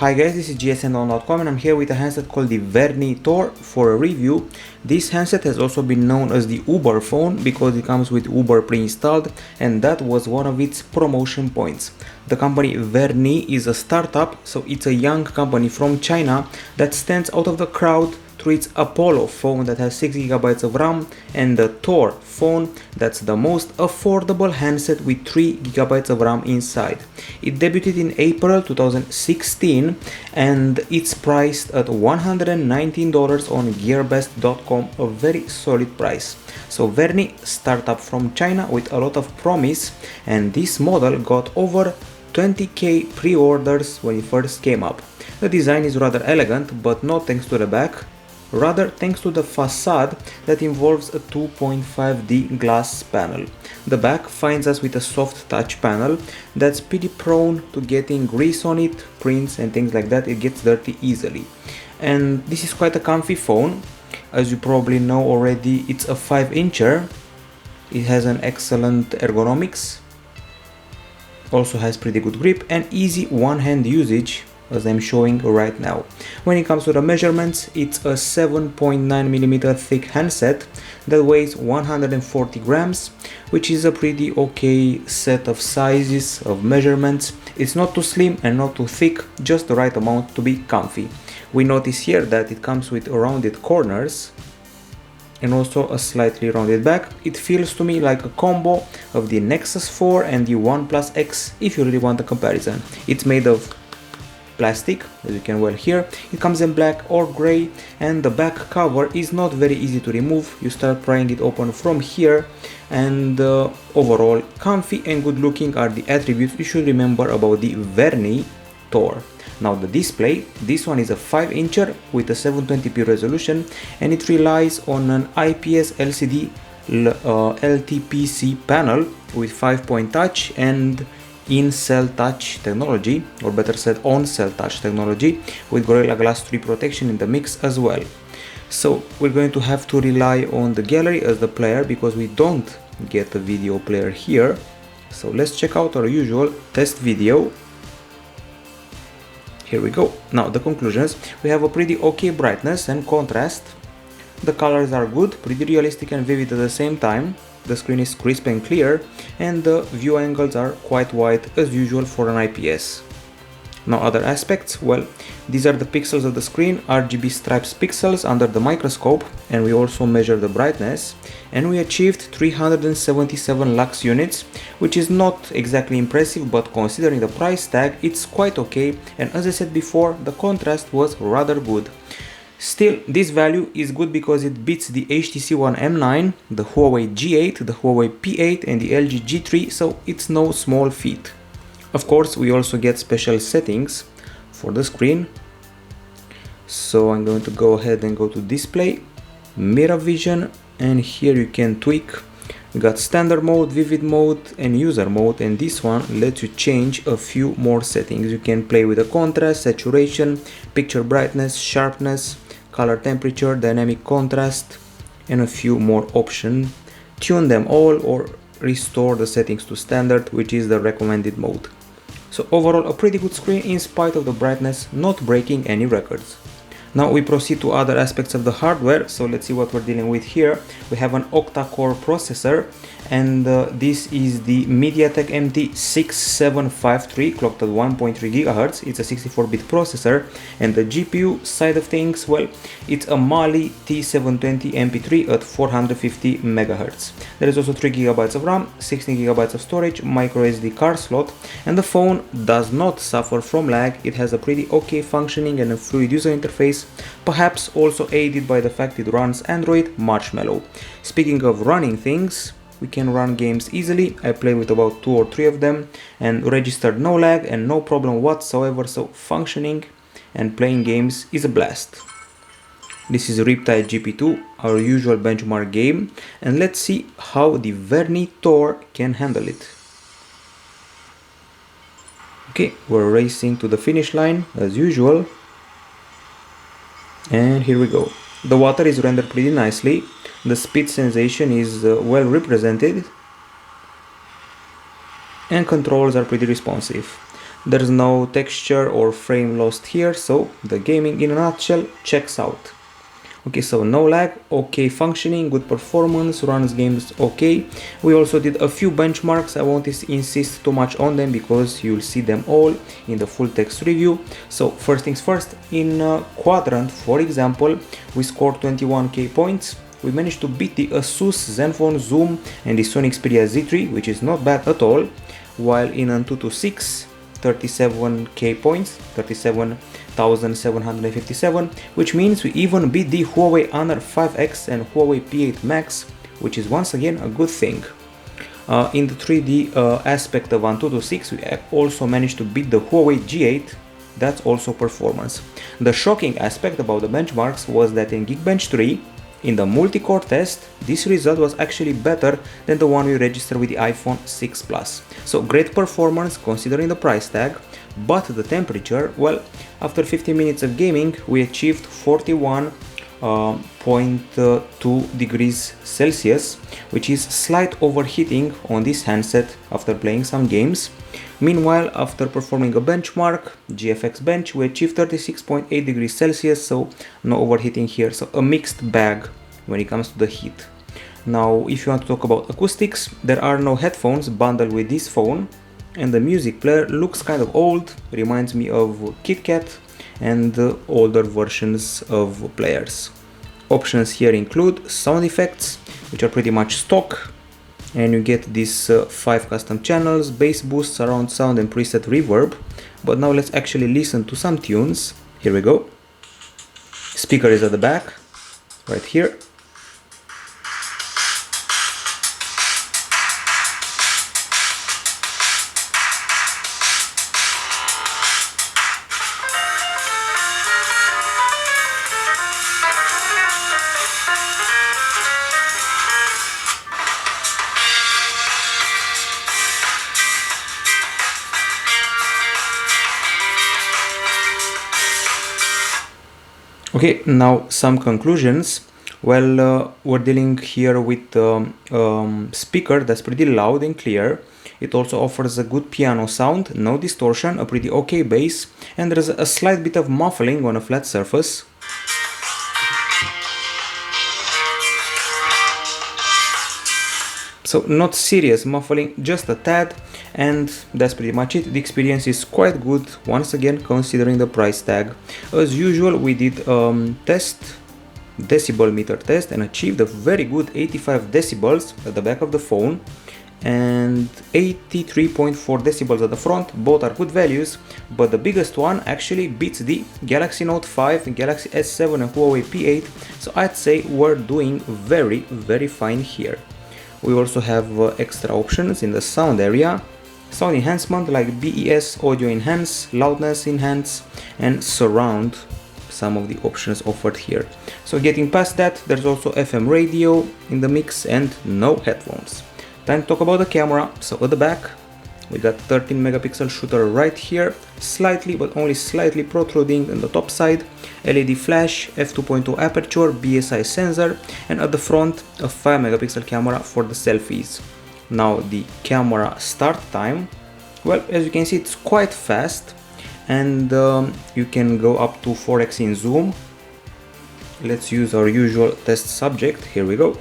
Hi guys, this is gsn.com and I'm here with a handset called the Vernee Thor for a review. This handset has also been known as the Uber phone because it comes with Uber pre-installed, and that was one of its promotion points. The company Vernee is a startup, so it's a young company from China that stands out of the crowd through its Apollo phone that has 6GB of RAM and the Thor phone that's the most affordable handset with 3GB of RAM inside. It debuted in April 2016 and it's priced at $119 on gearbest.com, a very solid price. So Vernee, startup from China with a lot of promise, and this model got over 20k pre-orders when it first came up. The design is rather elegant, but not thanks to the back, rather thanks to the facade that involves a 2.5D glass panel. The back finds us with a soft touch panel that's pretty prone to getting grease on it, prints and things like that. It gets dirty easily. And this is quite a comfy phone. As you probably know already, it's a 5-incher. It has an excellent ergonomics, also has pretty good grip and easy one-hand usage, as I'm showing right now. When it comes to the measurements, it's a 7.9mm thick handset that weighs 140 grams, which is a pretty okay set of sizes of measurements. It's not too slim and not too thick, just the right amount to be comfy. We notice here that it comes with rounded corners and also a slightly rounded back. It feels to me like a combo of the Nexus 4 and the OnePlus X if you really want a comparison. It's made of plastic, as you can well hear. It comes in black or gray, and the back cover is not very easy to remove. You start prying it open from here, and overall comfy and good looking are the attributes you should remember about the Vernee Thor. Now the display, this one is a 5-incher with a 720p resolution, and it relies on an IPS LCD LTPC panel with 5-point touch and in-cell touch technology, or better said on-cell touch technology, with Gorilla Glass 3 protection in the mix as well. So we're going to have to rely on the gallery as the player because we don't get a video player here. So let's check out our usual test video. Here we go. Now the conclusions. We have a pretty okay brightness and contrast. The colors are good, pretty realistic and vivid at the same time. The screen is crisp and clear, and the view angles are quite wide as usual for an IPS. Now other aspects, well, these are the pixels of the screen, RGB stripes pixels under the microscope, and we also measure the brightness, and we achieved 377 lux units, which is not exactly impressive, but considering the price tag, it's quite okay, and as I said before, the contrast was rather good. Still, this value is good because it beats the HTC One M9, the Huawei G8, the Huawei P8 and the LG G3, so it's no small feat. Of course, we also get special settings for the screen. So I'm going to go ahead and go to display, mirror vision, and here you can tweak. We got standard mode, vivid mode and user mode, and this one lets you change a few more settings. You can play with the contrast, saturation, picture brightness, sharpness, color temperature, dynamic contrast, and a few more options. Tune them all or restore the settings to standard, which is the recommended mode. So overall a pretty good screen in spite of the brightness not breaking any records. Now we proceed to other aspects of the hardware, so let's see what we're dealing with here. We have an octa core processor, and this is the MediaTek MT6753 clocked at 1.3 GHz. It's a 64-bit processor, and the GPU side of things, well, it's a Mali T720 MP3 at 450 MHz. There is also 3 GB of RAM, 16 GB of storage, micro SD card slot, and the phone does not suffer from lag. It has a pretty okay functioning and a fluid user interface, perhaps also aided by the fact it runs Android Marshmallow. Speaking of running things, we can run games easily. I played with about 2 or 3 of them and registered no lag and no problem whatsoever, so functioning and playing games is a blast. This is Riptide GP2, our usual benchmark game, and let's see how the Vernee Thor can handle it. Okay, we're racing to the finish line as usual. And here we go. The water is rendered pretty nicely. The speed sensation is well represented. And controls are pretty responsive. There's no texture or frame lost here, so the gaming in a nutshell checks out. Okay, so no lag, okay functioning, good performance, runs games okay. We also did a few benchmarks. I won't insist too much on them because you'll see them all in the full text review. So first things first, in quadrant, for example, we scored 21k points. We managed to beat the Asus Zenfone Zoom and the Sony Xperia Z3, which is not bad at all, while in Antutu 6, 37k points, 37,757, which means we even beat the Huawei Honor 5X and Huawei P8 Max, which is once again a good thing. In the 3D aspect of Antutu 6, we also managed to beat the Huawei G8. That's also performance. The shocking aspect about the benchmarks was that in Geekbench 3, in the multi-core test, this result was actually better than the one we registered with the iPhone 6 Plus. So great performance considering the price tag, but the temperature, well, after 15 minutes of gaming, we achieved 41.2 degrees Celsius, which is slight overheating on this handset after playing some games. Meanwhile, after performing a benchmark, GFX bench, we achieved 36.8 degrees Celsius, so no overheating here, so a mixed bag when it comes to the heat. Now, if you want to talk about acoustics, there are no headphones bundled with this phone, and the music player looks kind of old, reminds me of KitKat and older versions of players. Options here include sound effects, which are pretty much stock, and you get these 5 custom channels, bass boost, surround sound and preset reverb. But now let's actually listen to some tunes. Here we go. Speaker is at the back, right here. Okay, now some conclusions. Well, we're dealing here with speaker that's pretty loud and clear. It also offers a good piano sound, no distortion, a pretty okay bass, and there's a slight bit of muffling on a flat surface. So not serious muffling, just a tad, and that's pretty much it. The experience is quite good, once again considering the price tag. As usual, we did decibel meter test and achieved a very good 85 decibels at the back of the phone and 83.4 decibels at the front. Both are good values, but the biggest one actually beats the Galaxy Note 5, Galaxy S7 and Huawei P8, so I'd say we're doing very fine here. We also have extra options in the sound area. Sound enhancement like BES, audio enhance, loudness enhance, and surround, some of the options offered here. So getting past that, there's also FM radio in the mix and no headphones. Time to talk about the camera. So at the back, we got 13 megapixel shooter right here, slightly but only slightly protruding on the top side, LED flash, f2.2 aperture, BSI sensor, and at the front a 5 megapixel camera for the selfies. Now the camera start time, well, as you can see, it's quite fast, and you can go up to 4x in zoom. Let's use our usual test subject, here we go.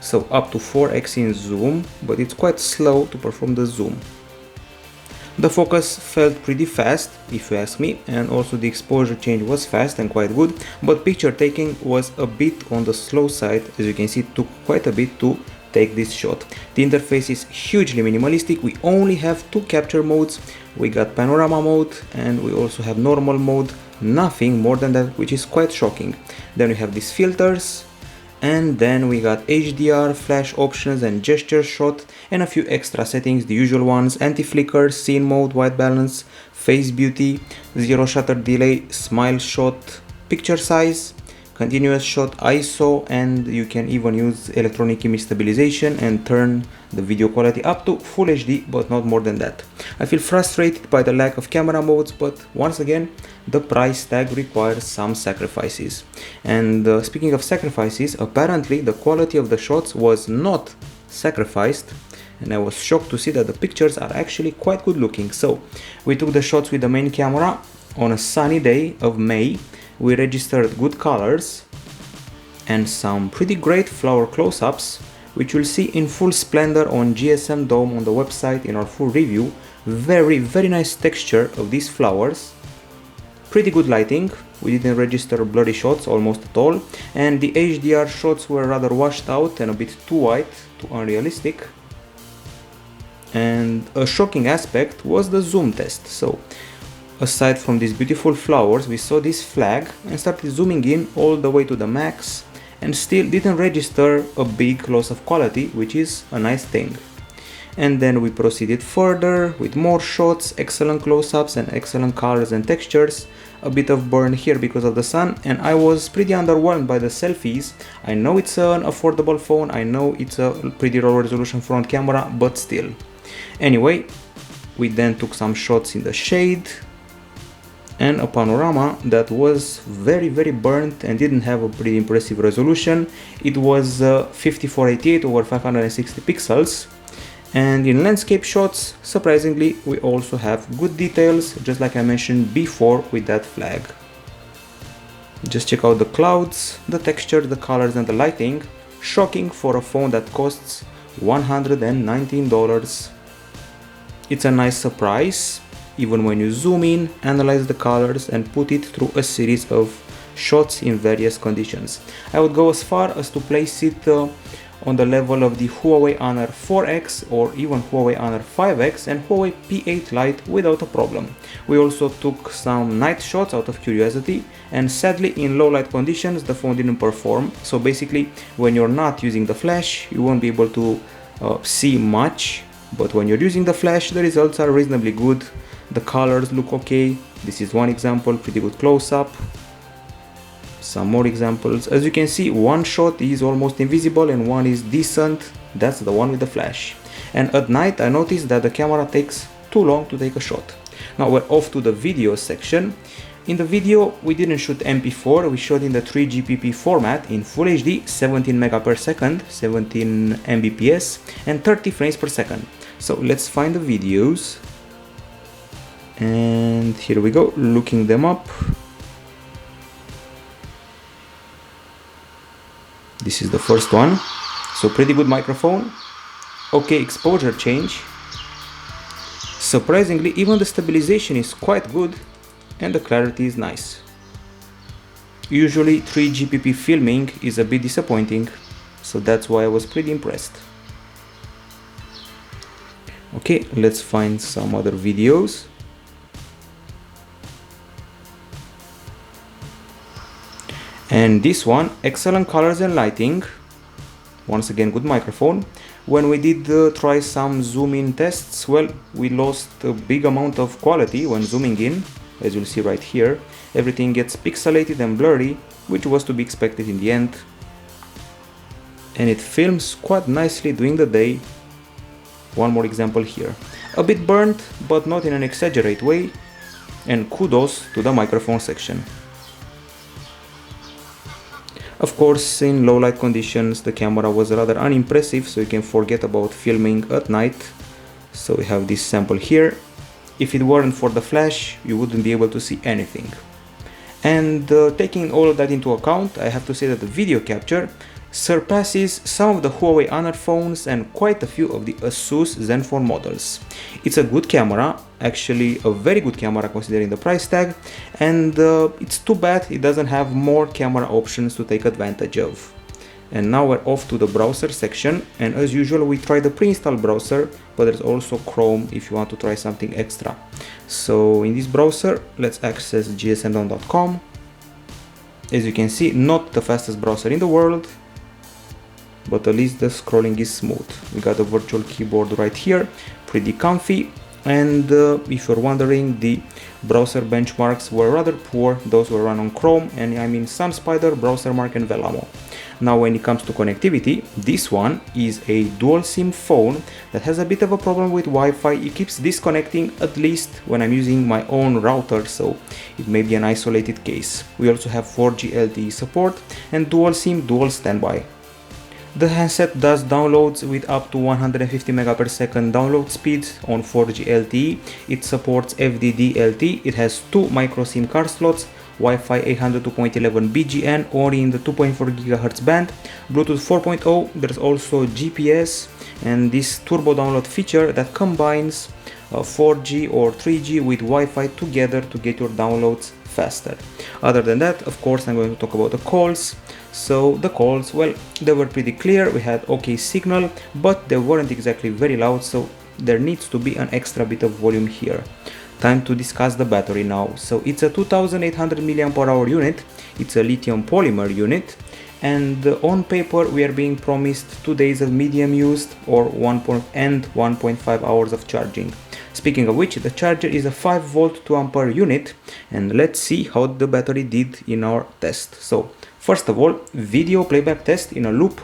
So up to 4x in zoom, but it's quite slow to perform the zoom. The focus felt pretty fast, if you ask me, and also the exposure change was fast and quite good, but picture taking was a bit on the slow side. As you can see, it took quite a bit to take this shot. The interface is hugely minimalistic. We only have 2 capture modes. We got panorama mode and we also have normal mode, nothing more than that, which is quite shocking. Then we have these filters, and then we got HDR, flash options and gesture shot, and a few extra settings, the usual ones: anti-flicker, scene mode, white balance, face beauty, zero shutter delay, smile shot, picture size, continuous shot, ISO, and you can even use electronic image stabilization and turn the video quality up to full HD, but not more than that. I feel frustrated by the lack of camera modes, but once again, the price tag requires some sacrifices. And speaking of sacrifices, apparently the quality of the shots was not sacrificed, and I was shocked to see that the pictures are actually quite good looking. So we took the shots with the main camera on a sunny day of May. We registered good colors and some pretty great flower close-ups, which you'll see in full splendor on GSM Dome on the website in our full review. Very nice texture of these flowers, pretty good lighting. We didn't register blurry shots almost at all, and the HDR shots were rather washed out and a bit too white, too unrealistic. And a shocking aspect was the zoom test. So aside from these beautiful flowers, we saw this flag and started zooming in all the way to the max and still didn't register a big loss of quality, which is a nice thing. And then we proceeded further with more shots, excellent close-ups and excellent colors and textures. A bit of burn here because of the sun, and I was pretty underwhelmed by the selfies. I know it's an affordable phone, I know it's a pretty low resolution front camera, but still. Anyway, we then took some shots in the shade and a panorama that was very burnt and didn't have a pretty impressive resolution. It was 5488 over 560 pixels. And in landscape shots, surprisingly, we also have good details, just like I mentioned before with that flag. Just check out the clouds, the texture, the colors and the lighting. Shocking for a phone that costs $119. It's a nice surprise, even when you zoom in, analyze the colors and put it through a series of shots in various conditions. I would go as far as to place it on the level of the Huawei Honor 4X or even Huawei Honor 5X and Huawei P8 Lite without a problem. We also took some night shots out of curiosity, and sadly in low light conditions the phone didn't perform. So basically when you're not using the flash you won't be able to see much, but when you're using the flash the results are reasonably good. The colors look okay. This is one example, pretty good close-up. Some more examples. As you can see, one shot is almost invisible and one is decent. That's the one with the flash. And at night I noticed that the camera takes too long to take a shot. Now we're off to the video section. In the video we didn't shoot MP4, we shot in the 3GPP format in Full HD, 17 mega per second, 17 Mbps and 30 frames per second. So let's find the videos. And here we go, looking them up. This is the first one, so pretty good microphone, okay exposure change. Surprisingly, even the stabilization is quite good and the clarity is nice. Usually 3GPP filming is a bit disappointing, so that's why I was pretty impressed. Okay, let's find some other videos. And this one, excellent colors and lighting, once again good microphone. When we did try some zoom in tests, well, we lost a big amount of quality when zooming in, as you'll see right here. Everything gets pixelated and blurry, which was to be expected in the end. And it films quite nicely during the day. One more example here. A bit burnt, but not in an exaggerate way. And kudos to the microphone section. Of course, in low light conditions the camera was rather unimpressive, so you can forget about filming at night. So we have this sample here. If it weren't for the flash, you wouldn't be able to see anything. And taking all of that into account, I have to say that the video capture surpasses some of the Huawei Honor phones and quite a few of the Asus Zenfone models. It's a good camera, actually a very good camera considering the price tag, and it's too bad it doesn't have more camera options to take advantage of. And now we're off to the browser section, and as usual we try the pre-installed browser, but there's also Chrome if you want to try something extra. So in this browser, let's access gsmdome.com. As you can see, not the fastest browser in the world, but at least the scrolling is smooth. We got a virtual keyboard right here, pretty comfy. And if you're wondering, the browser benchmarks were rather poor. Those were run on Chrome, and I mean SunSpider, BrowserMark and Velamo. Now when it comes to connectivity, this one is a dual SIM phone that has a bit of a problem with Wi-Fi. It keeps disconnecting, at least when I'm using my own router, so it may be an isolated case. We also have 4G LTE support and dual SIM, dual standby. The handset does downloads with up to 150 Mbps download speed on 4G LTE. It supports FDD LTE. It has 2 micro SIM card slots, Wi-Fi 802.11 BGN only in the 2.4 GHz band, Bluetooth 4.0. There's also GPS and this turbo download feature that combines 4G or 3G with Wi-Fi together to get your downloads faster. Other than that, of course, I'm going to talk about the calls. So the calls, well, they were pretty clear. We had okay signal, but they weren't exactly very loud, so there needs to be an extra bit of volume here. Time to discuss the battery now. So it's a 2800 mAh unit. It's a lithium polymer unit, and on paper we are being promised 2 days of medium used or 1.5 hours of charging. Speaking of which, the charger is a 5 volt 2 ampere unit, and let's see how the battery did in our test. So first of all, video playback test in a loop,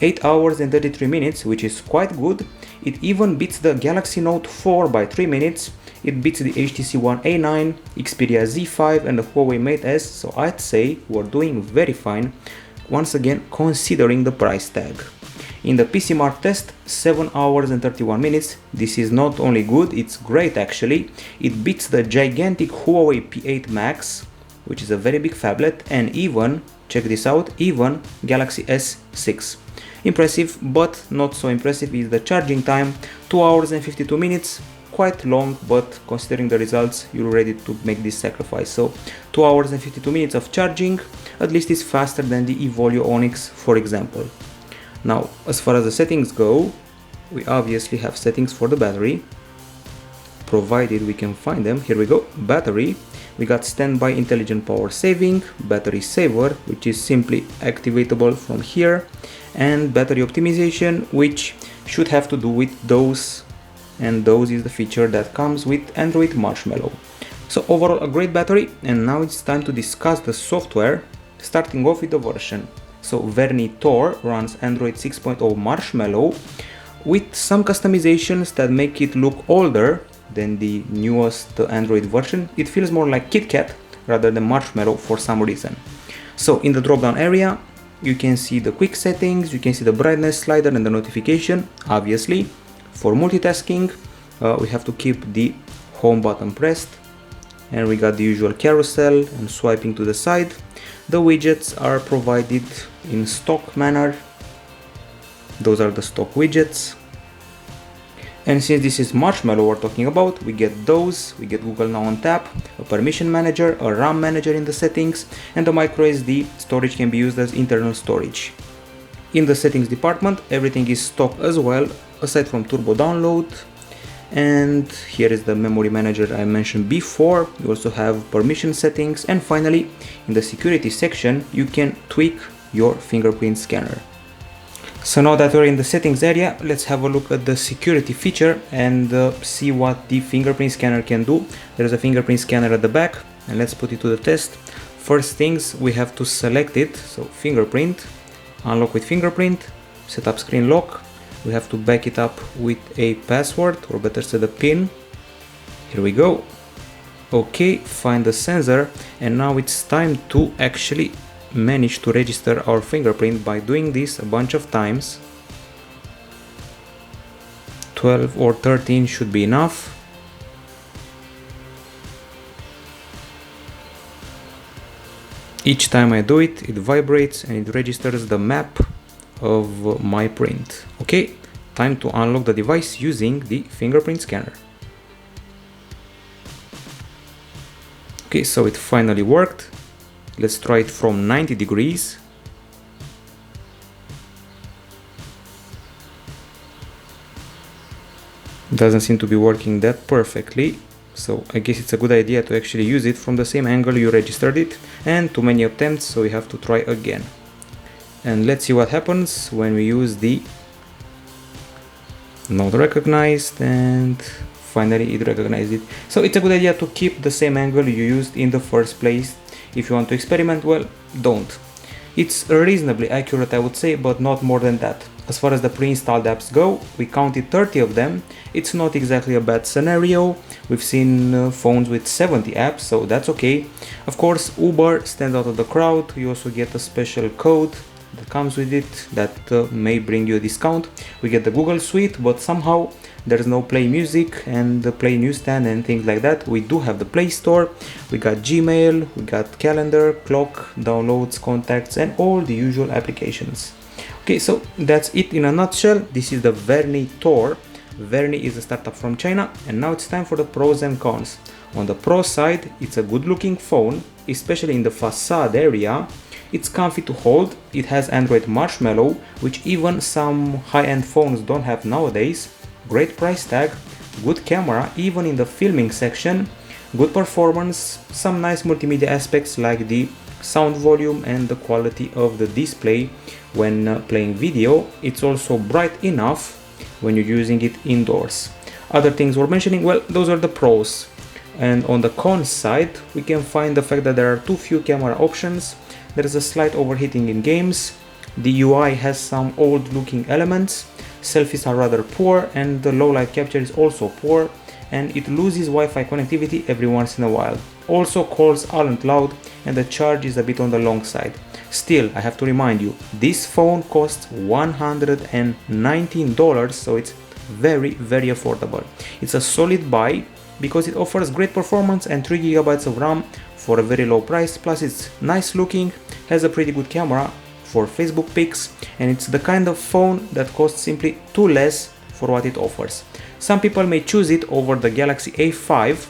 8 hours and 33 minutes, which is quite good. It even beats the Galaxy Note 4 by 3 minutes. It beats the HTC One A9, Xperia Z5 and the Huawei Mate S, so I'd say we're doing very fine, once again considering the price tag. In the PC Mark test, 7 hours and 31 minutes, this is not only good, it's great actually. It beats the gigantic Huawei P8 Max, which is a very big phablet, and even, check this out, even Galaxy S6. Impressive, but not so impressive is the charging time, 2 hours and 52 minutes, quite long, but considering the results, you're ready to make this sacrifice. So 2 hours and 52 minutes of charging, at least is faster than the Evolio Onyx, for example. Now, as far as the settings go, we obviously have settings for the battery, provided we can find them. Here we go, battery. We got standby intelligent power saving, battery saver, which is simply activatable from here, and battery optimization, which should have to do with dose, and dose is the feature that comes with Android Marshmallow. So overall a great battery, and now it's time to discuss the software, starting off with the version. So Vernee Thor runs Android 6.0 Marshmallow with some customizations that make it look older than the newest Android version. It feels more like KitKat rather than Marshmallow for some reason. So in the drop down area, you can see the quick settings, you can see the brightness slider and the notification. Obviously, for multitasking, we have to keep the home button pressed, and we got the usual carousel and swiping to the side. The widgets are provided in stock manner. Those are the stock widgets. And since this is Marshmallow we're talking about, we get those, we get Google Now on tap, a permission manager, a RAM manager in the settings, and the microSD storage can be used as internal storage. In the settings department, everything is stock as well, aside from turbo download. And here is the memory manager I mentioned before. You also have permission settings, and finally in the security section you can tweak your fingerprint scanner. So now that we're in the settings area, let's have a look at the security feature and see what the fingerprint scanner can do. There's a fingerprint scanner at the back, and let's put it to the test. First things, we have to select it, so fingerprint, unlock with fingerprint, set up screen lock. We have to back it up with a password, or better said a pin. Here we go. Okay, find the sensor, and now it's time to actually manage to register our fingerprint by doing this a bunch of times. 12 or 13 should be enough. Each time I do it, it vibrates and it registers the map of my print. Okay, time to unlock the device using the fingerprint scanner. Okay, so it finally worked. Let's try it from 90 degrees. Doesn't seem to be working that perfectly, so I guess it's a good idea to actually use it from the same angle you registered it, and too many attempts, so we have to try again. And let's see what happens when we use the not recognized, and finally it recognized it. So it's a good idea to keep the same angle you used in the first place. If you want to experiment, well, don't. It's reasonably accurate, I would say, but not more than that. As far as the pre-installed apps go, we counted 30 of them. It's not exactly a bad scenario. We've seen phones with 70 apps, so that's okay. Of course, Uber stands out of the crowd. You also get a special code that comes with it that may bring you a discount. We get the Google Suite, but somehow there's no Play Music and the Play Newsstand and things like that. We do have the Play Store, we got Gmail, we got calendar, clock, downloads, contacts, and all the usual applications. Okay, so that's it in a nutshell. This is the Vernee Thor. Vernee is a startup from China, and now it's time for the pros and cons. On the pro side, it's a good looking phone, especially in the facade area. It's comfy to hold, it has Android Marshmallow, which even some high-end phones don't have nowadays. Great price tag, good camera even in the filming section, good performance, some nice multimedia aspects like the sound volume and the quality of the display when playing video. It's also bright enough when you're using it indoors. Other things we're mentioning, well, those are the pros. And on the cons side, we can find the fact that there are too few camera options, there is a slight overheating in games, the UI has some old looking elements, selfies are rather poor, and the low light capture is also poor, and it loses Wi-Fi connectivity every once in a while. Also, calls aren't loud and the charge is a bit on the long side. Still, I have to remind you, this phone costs $119, so it's very affordable. It's a solid buy because it offers great performance and 3 GB of RAM for a very low price, plus it's nice looking, has a pretty good camera for Facebook pics, and it's the kind of phone that costs simply too less for what it offers. Some people may choose it over the Galaxy A5,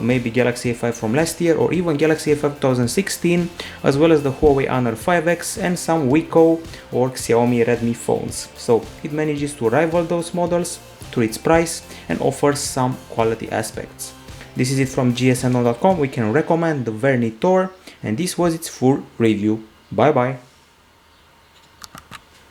maybe Galaxy A5 from last year, or even Galaxy A5 2016, as well as the Huawei Honor 5X and some Wiko or Xiaomi Redmi phones. So it manages to rival those models to its price and offers some quality aspects. This is it from gsno.com. We can recommend the Vernee Thor, and this was its full review. Bye bye.